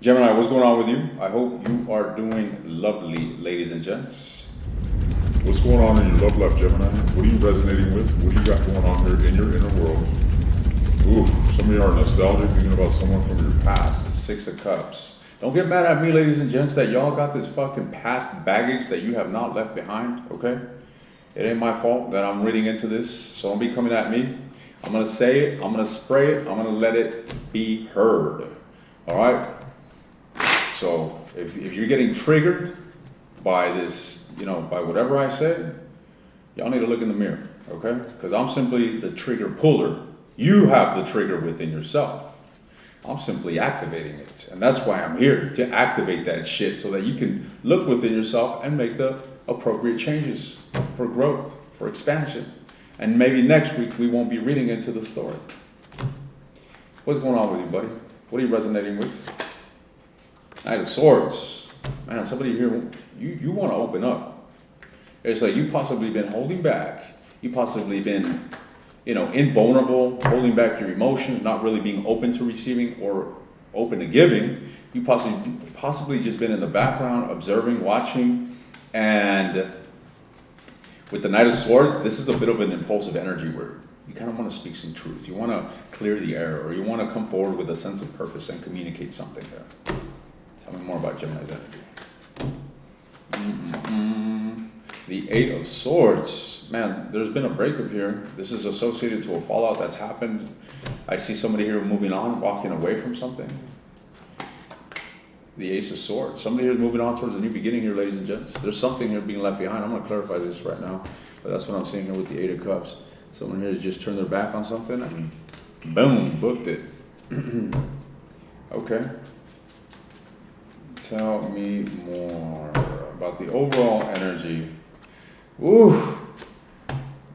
Gemini, what's going on with you? I hope you are doing lovely, ladies and gents. What's going on in your love life, Gemini? What are you resonating with? What do you got going on here in your inner world? Ooh, some of you are nostalgic, thinking about someone from your past. Six of Cups. Don't get mad at me, ladies and gents, that y'all got this fucking past baggage that you have not left behind, okay? It ain't my fault that I'm reading into this, so don't be coming at me. I'm gonna say it, I'm gonna spray it, I'm gonna let it be heard, all right? So if you're getting triggered by this, by whatever I say, y'all need to look in the mirror, okay? Because I'm simply the trigger puller. You have the trigger within yourself. I'm simply activating it. And that's why I'm here, to activate that shit so that you can look within yourself and make the appropriate changes for growth, for expansion. And maybe next week we won't be reading into the story. What's going on with you, buddy? What are you resonating with? Knight of Swords. Man, somebody here, you want to open up. It's like you possibly been holding back. You possibly been, invulnerable, holding back your emotions, not really being open to receiving or open to giving. You possibly just been in the background, observing, watching, and with the Knight of Swords, this is a bit of an impulsive energy where you kind of want to speak some truth. You want to clear the air, or you want to come forward with a sense of purpose and communicate something there. Tell me more about Gemini's energy. The Eight of Swords. Man, there's been a breakup here. This is associated to a fallout that's happened. I see somebody here moving on, walking away from something. The Ace of Swords. Somebody here is moving on towards a new beginning here, ladies and gents. There's something here being left behind. I'm going to clarify this right now. But that's what I'm seeing here with the Eight of Cups. Someone here has just turned their back on something and boom, booked it. Okay. Tell me more about the overall energy. Ooh,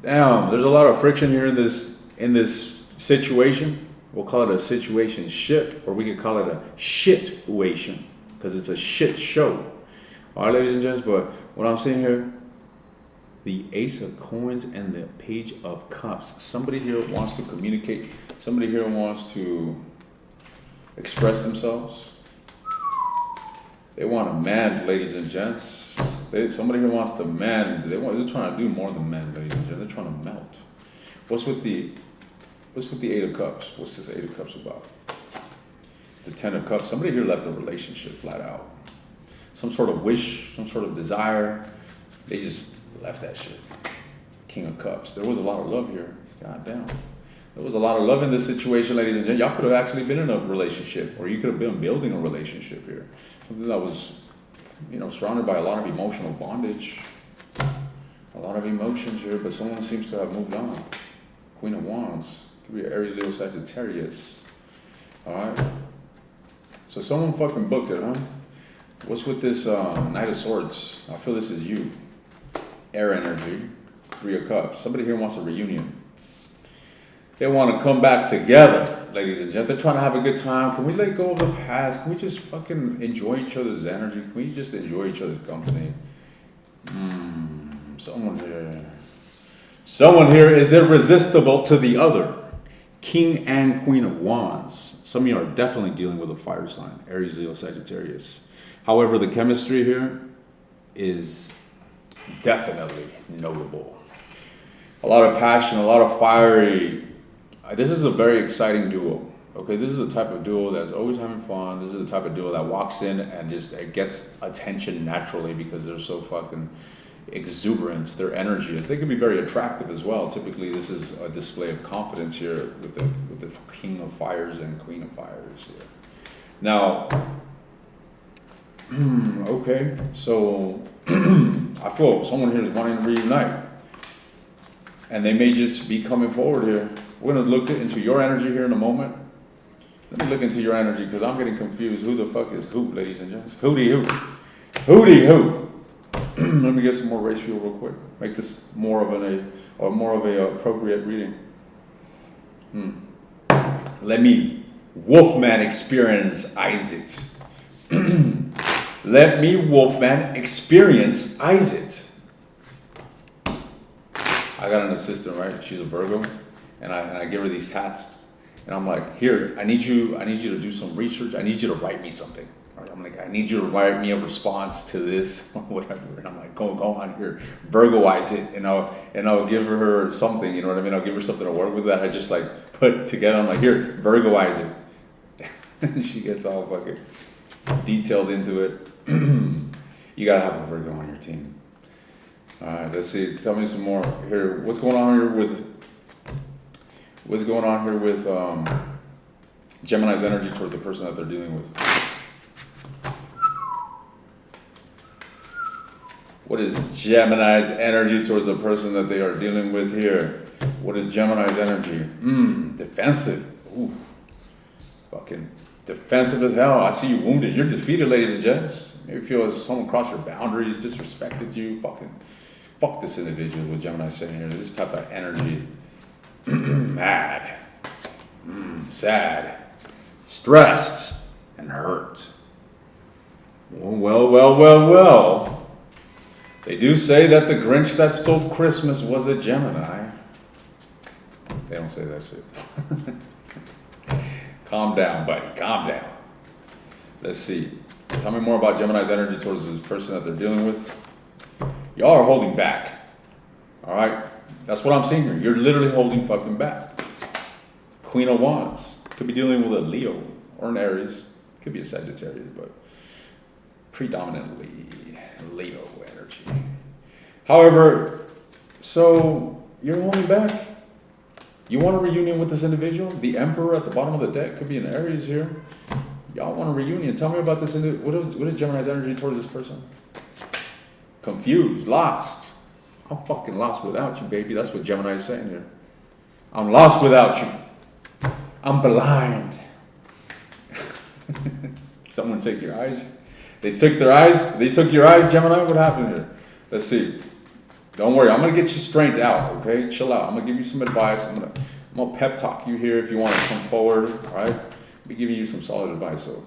damn! There's a lot of friction here in this situation. We'll call it a situation shit, or we could call it a shit-uation, because it's a shit show. All right, ladies and gents. But what I'm seeing here, the Ace of Coins and the Page of Cups. Somebody here wants to communicate. Somebody here wants to express themselves. They want to mend, ladies and gents. Somebody here wants to mend. They're trying to do more than mend, ladies and gents. They're trying to melt. What's with the Eight of Cups? What's this Eight of Cups about? The Ten of Cups. Somebody here left a relationship flat out. Some sort of wish, some sort of desire. They just left that shit. King of Cups. There was a lot of love here. God damn. There was a lot of love in this situation, ladies and gentlemen. Y'all could have actually been in a relationship, or you could have been building a relationship here. Something that was, surrounded by a lot of emotional bondage, a lot of emotions here, but someone seems to have moved on. Queen of Wands. Could be an Aries, Leo, Sagittarius. All right. So someone fucking booked it, huh? What's with this Knight of Swords? I feel this is you. Air energy. Three of Cups. Somebody here wants a reunion. They want to come back together, ladies and gentlemen. They're trying to have a good time. Can we let go of the past? Can we just fucking enjoy each other's energy? Can we just enjoy each other's company? Someone here is irresistible to the other. King and Queen of Wands. Some of you are definitely dealing with a fire sign. Aries, Leo, Sagittarius. However, the chemistry here is definitely notable. A lot of passion, a lot of fiery. This is a very exciting duo. Okay, this is the type of duo that's always having fun. This is the type of duo that walks in and just gets attention naturally because they're so fucking exuberant. Their energy is. They can be very attractive as well. Typically, this is a display of confidence here with the King of Fires and Queen of Fires here. Now, okay, so I feel someone here is wanting to reunite. And they may just be coming forward here. We're going to look into your energy here in a moment. Let me look into your energy because I'm getting confused. Who the fuck is who, ladies and gents? Hootie who? Hootie who? Let me get some more race fuel real quick. Make this more of a appropriate reading. Let me Wolfman experience it. Let me Wolfman experience it. I got an assistant, right? She's a Virgo, and I give her these tasks, And I'm like, here, I need you to do some research. I need you to write me something. Right? I'm like, I need you to write me a response to this, whatever. And I'm like, go on here, Virgoize it, and I'll give her something. You know what I mean? I'll give her something to work with that I just like put together. I'm like, here, Virgoize it. And she gets all fucking detailed into it. You gotta have a Virgo on your team. All right, let's see. Tell me some more here. What's going on here with Gemini's energy towards the person that they're dealing with? What is Gemini's energy towards the person that they are dealing with here? What is Gemini's energy? Defensive. Ooh. Fucking defensive as hell. I see you wounded. You're defeated, ladies and gents. Maybe you feel as someone crossed your boundaries, disrespected you. Fuck this individual with Gemini sitting here. This type of energy. Mad. Sad. Stressed. And hurt. Well. They do say that the Grinch that stole Christmas was a Gemini. They don't say that shit. Calm down, buddy. Calm down. Let's see. Tell me more about Gemini's energy towards this person that they're dealing with. Y'all are holding back. All right? That's what I'm seeing here. You're literally holding fucking back. Queen of Wands. Could be dealing with a Leo or an Aries. Could be a Sagittarius, but predominantly Leo energy. However, so you're holding back. You want a reunion with this individual? The Emperor at the bottom of the deck could be an Aries here. Y'all want a reunion. Tell me about this. What is Gemini's energy towards this person? Confused, lost. I'm fucking lost without you, baby. That's what Gemini is saying here. I'm lost without you. I'm blind. Someone take your eyes. They took their eyes. They took your eyes, Gemini. What happened here? Let's see. Don't worry. I'm gonna get you straightened out. Okay, chill out. I'm gonna give you some advice. I'm gonna pep talk you here if you want to come forward. All right. I'll be giving you some solid advice. So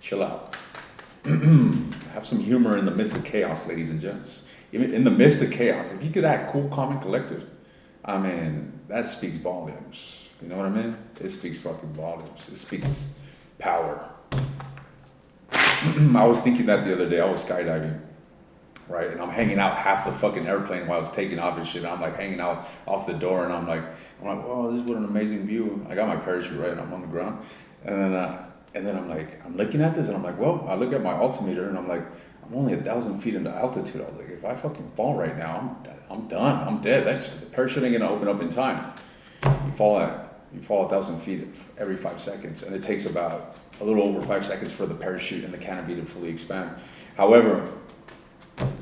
chill out. Have some humor in the midst of chaos, ladies and gents. Even in the midst of chaos, if you could act cool, calm, and collected, I mean, that speaks volumes. You know what I mean? It speaks fucking volumes. It speaks power. I was thinking that the other day. I was skydiving, right? And I'm hanging out half the fucking airplane while I was taking off and shit. And I'm like hanging out off the door, and I'm like, oh, this is what an amazing view. I got my parachute right, and I'm on the ground, and then I'm like, I'm looking at this, and I'm like, well, I look at my altimeter, and I'm like, I'm only 1,000 feet into altitude. I was like, if I fucking fall right now, I'm done. I'm dead. The parachute ain't gonna open up in time. You fall 1,000 feet every 5 seconds, and it takes about a little over 5 seconds for the parachute and the canopy to fully expand. However,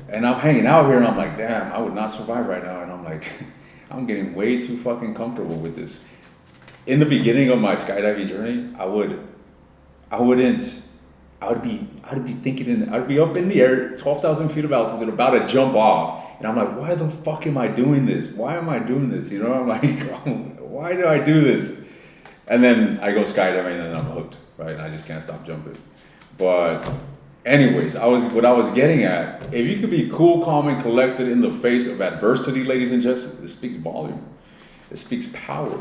and I'm hanging out here, and I'm like, damn, I would not survive right now. And I'm like, I'm getting way too fucking comfortable with this. In the beginning of my skydiving journey, I'd be thinking, I'd be up in the air, 12,000 feet of altitude, about to jump off. And I'm like, why the fuck am I doing this? Why am I doing this? You know, I'm like, why do I do this? And then I go skydiving, and then I'm hooked, right? And I just can't stop jumping. But anyways, what I was getting at, if you could be cool, calm, and collected in the face of adversity, ladies and gents, this speaks volume. It speaks power.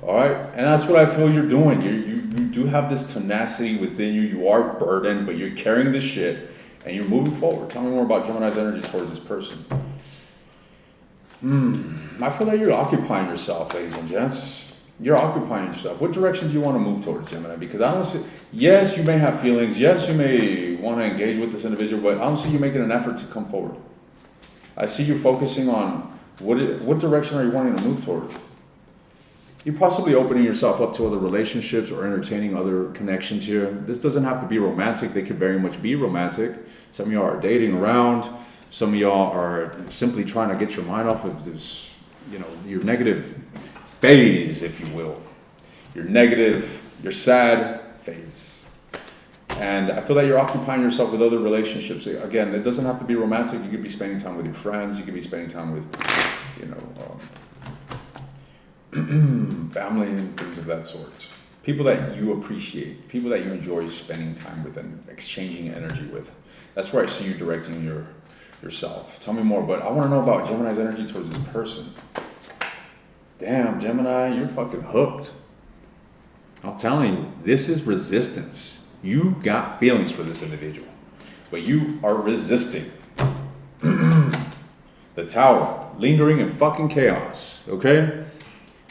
All right? And that's what I feel you're doing. You do have this tenacity within you. You are burdened, but you're carrying this shit, and you're moving forward. Tell me more about Gemini's energy towards this person. I feel like you're occupying yourself, ladies and gents. You're occupying yourself. What direction do you want to move towards, Gemini? Because I don't see, yes, you may have feelings. Yes, you may want to engage with this individual, but I don't see you making an effort to come forward. I see you focusing on what direction are you wanting to move towards. You're possibly opening yourself up to other relationships or entertaining other connections here. This doesn't have to be romantic. They could very much be romantic. Some of y'all are dating around. Some of y'all are simply trying to get your mind off of this, your negative phase, if you will. Your sad phase. And I feel that you're occupying yourself with other relationships. Again, it doesn't have to be romantic. You could be spending time with your friends. You could be spending time with, family and things of that sort. People that you appreciate, people that you enjoy spending time with and exchanging energy with. That's where I see you directing yourself. Tell me more, but I want to know about Gemini's energy towards this person. Damn, Gemini, you're fucking hooked. I'm telling you, this is resistance. You got feelings for this individual, but you are resisting. The Tower, lingering in fucking chaos, okay?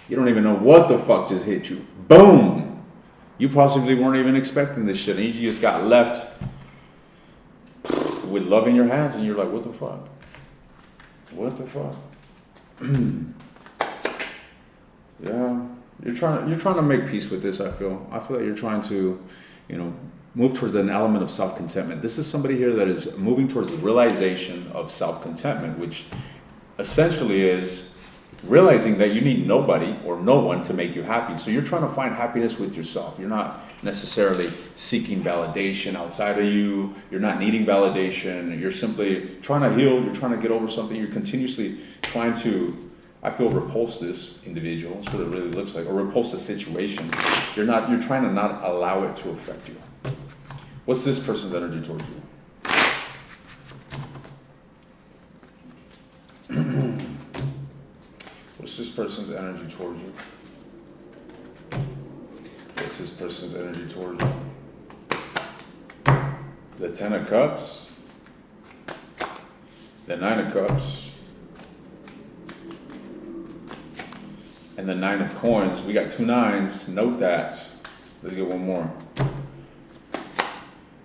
You don't even know what the fuck just hit you. Boom! You possibly weren't even expecting this shit, and you just got left with love in your hands, and you're like, what the fuck? What the fuck? Yeah, you're trying to make peace with this. I feel like you're trying to, move towards an element of self-contentment. This is somebody here that is moving towards the realization of self-contentment, which essentially is realizing that you need nobody or no one to make you happy. So you're trying to find happiness with yourself. You're not necessarily seeking validation outside of you. You're not needing validation. You're simply trying to heal. You're trying to get over something. You're continuously trying to, I feel, repulse this individual. That's what it really looks like. Or repulse the situation. You're trying to not allow it to affect you. What's this person's energy towards you? What's this person's energy towards you? What's this person's energy towards you? The 10 of Cups. The 9 of Cups. And the 9 of Coins. We got 2 9s. Note that. Let's get one more.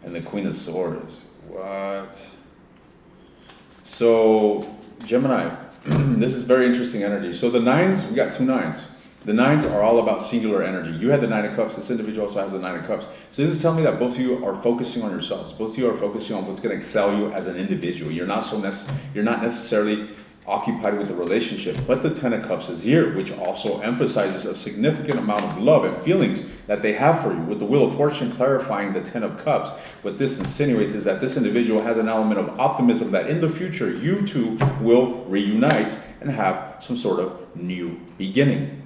And the Queen of Swords. What? So, Gemini, this is very interesting energy. So the 9s, we got 2 9s. The 9s are all about singular energy. You had the 9 of Cups. This individual also has the 9 of Cups. So this is telling me that both of you are focusing on yourselves. Both of you are focusing on what's going to excel you as an individual. You're not necessarily occupied with the relationship, but the 10 of Cups is here, which also emphasizes a significant amount of love and feelings that they have for you. With the Wheel of Fortune clarifying the 10 of Cups, what this insinuates is that this individual has an element of optimism that in the future you two will reunite and have some sort of new beginning.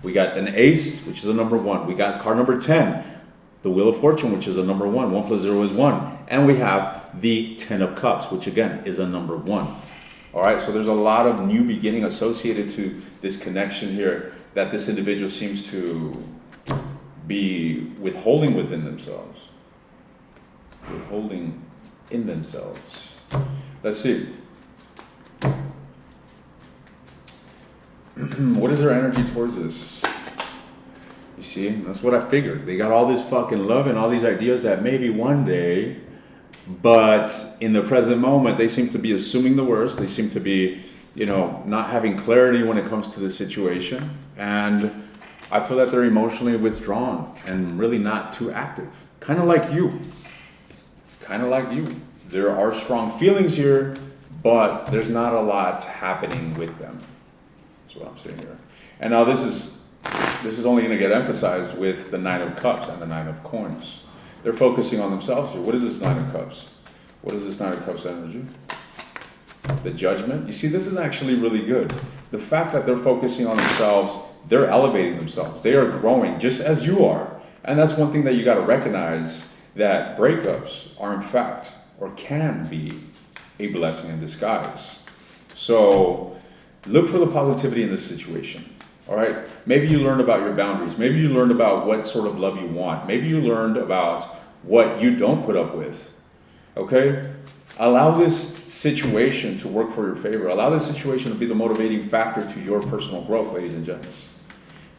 We got an Ace, which is a number 1. We got card number 10, the Wheel of Fortune, which is a number 1. 1 plus 0 is 1. And we have the 10 of Cups, which again is a number 1. All right, so there's a lot of new beginning associated to this connection here that this individual seems to be withholding within themselves. Withholding in themselves. Let's see. What is their energy towards this? You see, that's what I figured. They got all this fucking love and all these ideas that maybe one day, but in the present moment, they seem to be assuming the worst. They seem to be, not having clarity when it comes to the situation. And I feel that they're emotionally withdrawn and really not too active. Kind of like you. There are strong feelings here, but there's not a lot happening with them. That's what I'm saying here. And now this is only going to get emphasized with the 9 of Cups and the 9 of Coins. They're focusing on themselves here. What is this 9 of Cups? What is this 9 of Cups energy? The Judgment. You see, this is actually really good. The fact that they're focusing on themselves, they're elevating themselves. They are growing just as you are. And that's one thing that you got to recognize, that breakups are in fact, or can be, a blessing in disguise. So look for the positivity in this situation. All right, maybe you learned about your boundaries. Maybe you learned about what sort of love you want. Maybe you learned about what you don't put up with. Okay, allow this situation to work for your favor. Allow this situation to be the motivating factor to your personal growth, ladies and gents.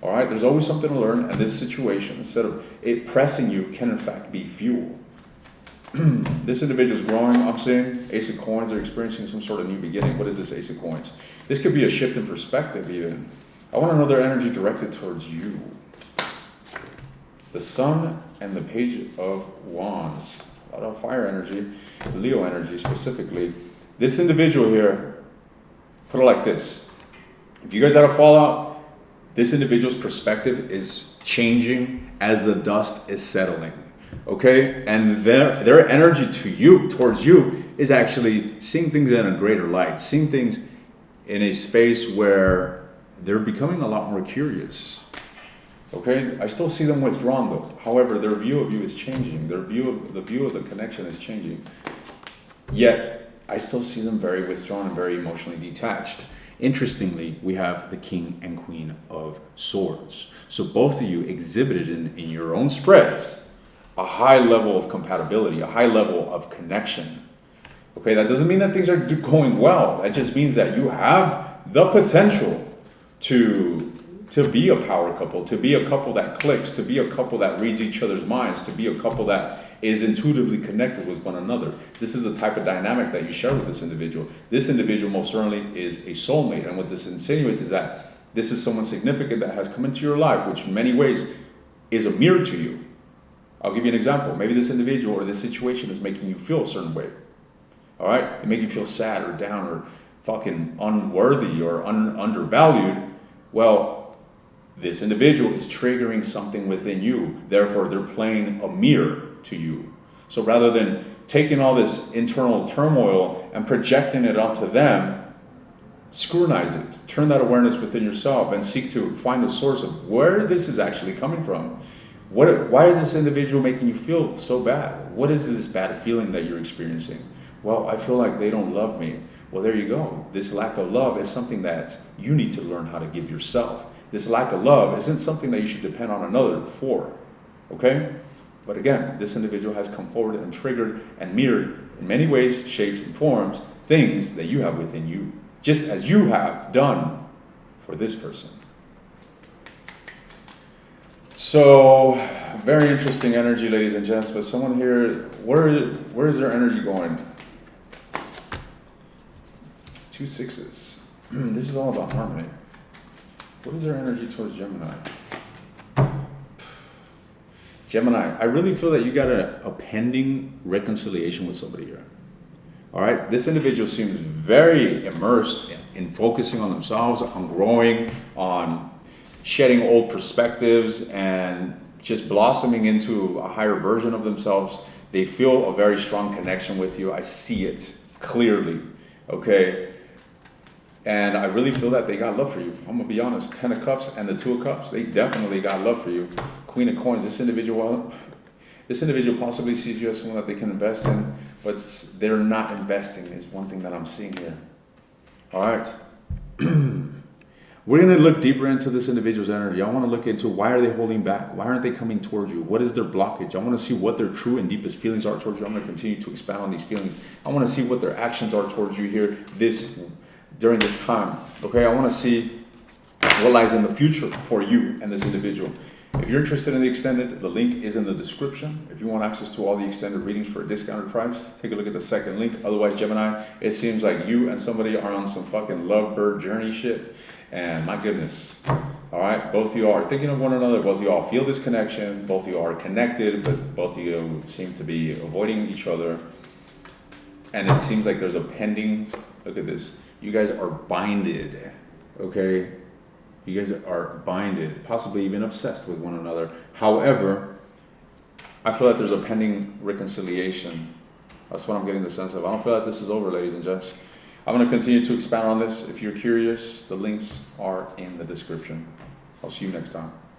All right, there's always something to learn, and this situation, instead of it pressing you, can in fact be fuel. This individual is growing. I'm seeing Ace of Coins. They're experiencing some sort of new beginning. What is this Ace of Coins? This could be a shift in perspective even. I want to know their energy directed towards you. The Sun and the Page of Wands. A lot of fire energy, Leo energy specifically. This individual here, put it like this. If you guys had a fallout, this individual's perspective is changing as the dust is settling. Okay? And their energy towards you, is actually seeing things in a greater light, seeing things in a space where they're becoming a lot more curious. Okay, I still see them withdrawn though. However, their view of you is changing. The view of the connection is changing. Yet, I still see them very withdrawn and very emotionally detached. Interestingly, we have the King and Queen of Swords. So both of you exhibited in your own spreads a high level of compatibility, a high level of connection. Okay, that doesn't mean that things are going well. That just means that you have the potential to be a power couple, to be a couple that clicks, to be a couple that reads each other's minds, to be a couple that is intuitively connected with one another. This is the type of dynamic that you share with this individual. This individual most certainly is a soulmate. And what this insinuates is that this is someone significant that has come into your life, which in many ways is a mirror to you. I'll give you an example. Maybe this individual or this situation is making you feel a certain way. All right? It makes you feel sad or down or fucking unworthy or undervalued. Well, this individual is triggering something within you. Therefore, they're playing a mirror to you. So rather than taking all this internal turmoil and projecting it onto them, scrutinize it. Turn that awareness within yourself and seek to find the source of where this is actually coming from. Why is this individual making you feel so bad? What is this bad feeling that you're experiencing? Well, I feel like they don't love me. Well, there you go. This lack of love is something that you need to learn how to give yourself. This lack of love isn't something that you should depend on another for, okay? But again, this individual has come forward and triggered and mirrored in many ways, shapes, and forms things that you have within you, just as you have done for this person. So, very interesting energy, ladies and gents, but someone here, where is their energy going? 2 6s. This is all about harmony. What is their energy towards Gemini? Gemini, I really feel that you got a pending reconciliation with somebody here. All right? This individual seems very immersed in focusing on themselves, on growing, on shedding old perspectives, and just blossoming into a higher version of themselves. They feel a very strong connection with you. I see it clearly, okay? And I really feel that they got love for you. I'm going to be honest. 10 of Cups and the 2 of Cups, they definitely got love for you. Queen of Coins, this individual possibly sees you as someone that they can invest in, but they're not investing is one thing that I'm seeing here. All right. We're going to look deeper into this individual's energy. I want to look into why are they holding back? Why aren't they coming towards you? What is their blockage? I want to see what their true and deepest feelings are towards you. I'm going to continue to expand on these feelings. I want to see what their actions are towards you here during this time. Okay, I want to see what lies in the future for you and this individual. If you're interested in the extended, the link is in the description. If you want access to all the extended readings for a discounted price, take a look at the second link. Otherwise, Gemini, it seems like you and somebody are on some fucking lovebird journey shit. And my goodness, all right, both of you are thinking of one another. Both of you all feel this connection. Both of you are connected, but both of you seem to be avoiding each other. And it seems like there's a pending, look at this. You guys are binded, okay? You guys are binded, possibly even obsessed with one another. However, I feel that there's a pending reconciliation. That's what I'm getting the sense of. I don't feel like this is over, ladies and gents. I'm going to continue to expand on this. If you're curious, the links are in the description. I'll see you next time.